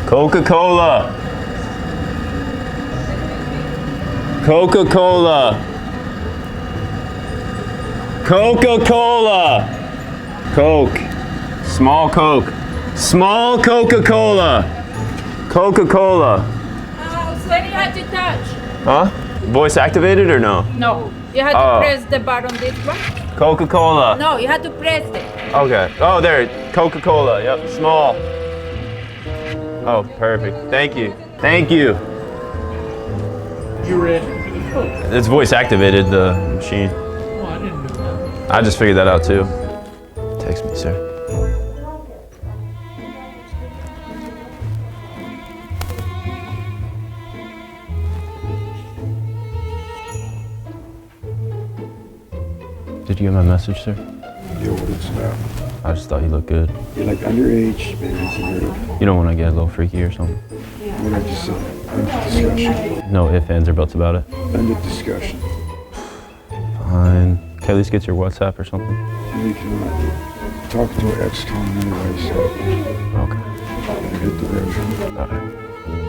Coca-Cola. Coca-Cola. Coca-Cola. Coke. Small Coke. Small Coca-Cola. Coca-Cola. When you had to touch? Huh? Voice activated or no? No. You had to press the button this one? Coca-Cola. No, you had to press it. Okay. Oh, there. Coca-Cola. Yep. Small. Oh, perfect. Thank you. Thank you. You ready? It's voice activated, the machine. Oh, I didn't know that. I just figured that out too. Text me, sir. Did you get my message, sir? Yeah, what is that? I just thought you looked good. You're like underage, maybe you're You don't want to get a little freaky or something? what I just said. End of discussion. No ifs, ands, or buts about it. End of discussion. Fine. Can I at least get your WhatsApp or something? You cannot talk to her ex-con anyway, so Okay. gotta hit the road. All right.